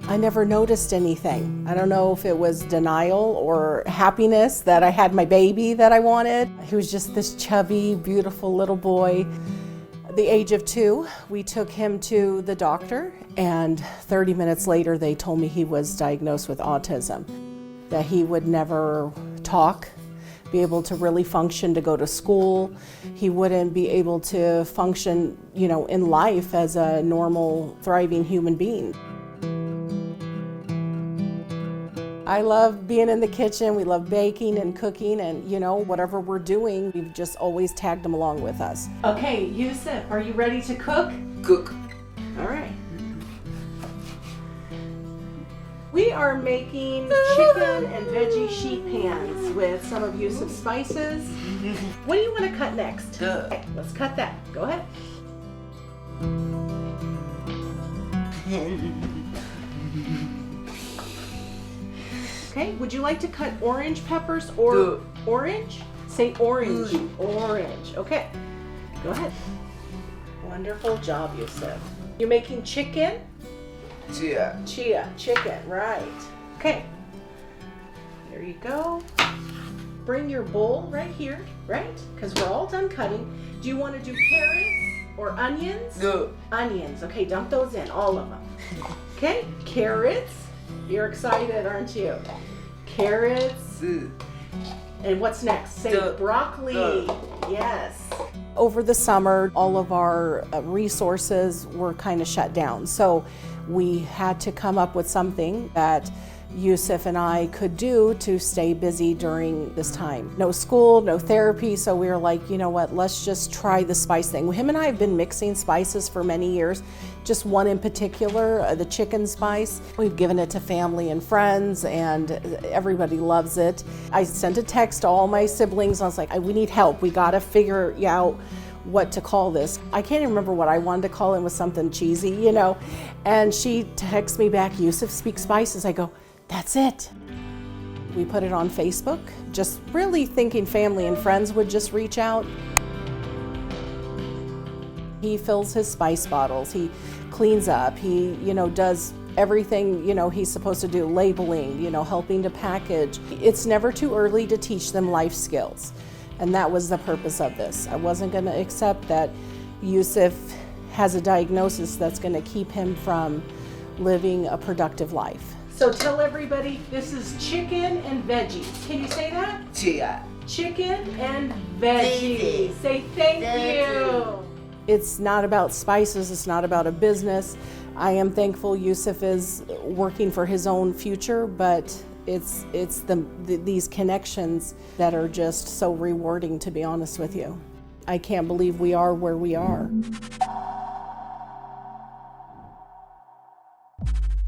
I never noticed anything. I don't know if it was denial or happiness that I had my baby that I wanted. He was just this chubby, beautiful little boy. At the age of 2, we took him to the doctor, and 30 minutes later they told me he was diagnosed with autism, that he would never talk, be able to really function to go to school. He wouldn't be able to function, in life as a normal, thriving human being. I love being in the kitchen. We love baking and cooking, and whatever we're doing, we've just always tagged him along with us. Okay, Yusuf, are you ready to cook? Cook. All right. We are making chicken and veggie sheet pans with some of Yusuf's spices. What do you want to cut next? Okay, let's cut that. Go ahead. Okay, would you like to cut orange peppers or orange? Say orange. Orange. Okay, go ahead. Wonderful job, Yusuf. You're making chicken? Chia. Chicken, right. Okay, there you go. Bring your bowl right here, right? Because we're all done cutting. Do you want to do carrots or onions? No. Onions. Okay, dump those in, all of them. Okay, carrots. You're excited, aren't you? Carrots. And what's next? Say broccoli. Yes. Over the summer, all of our resources were kind of shut down. So we had to come up with something that Yusuf and I could do to stay busy during this time. No school, no therapy, so we were like, you know what, let's just try the spice thing. Him and I have been mixing spices for many years, just one in particular, the chicken spice. We've given it to family and friends, and everybody loves it. I sent a text to all my siblings. I was like, we need help. We gotta figure out what to call this. I can't even remember what I wanted to call it. It was something cheesy, And she texts me back, Yusuf speaks spices. I go, that's it. We put it on Facebook, just really thinking family and friends would just reach out. He fills his spice bottles, he cleans up, he, does everything, he's supposed to do, labeling, helping to package. It's never too early to teach them life skills. And that was the purpose of this. I wasn't gonna accept that Yusuf has a diagnosis that's gonna keep him from living a productive life. So tell everybody, this is chicken and veggies. Can you say that? Chia. Chicken and veggies. Say thank you. It's not about spices, it's not about a business. I am thankful Yusuf is working for his own future, but it's these connections that are just so rewarding, to be honest with you. I can't believe we are where we are.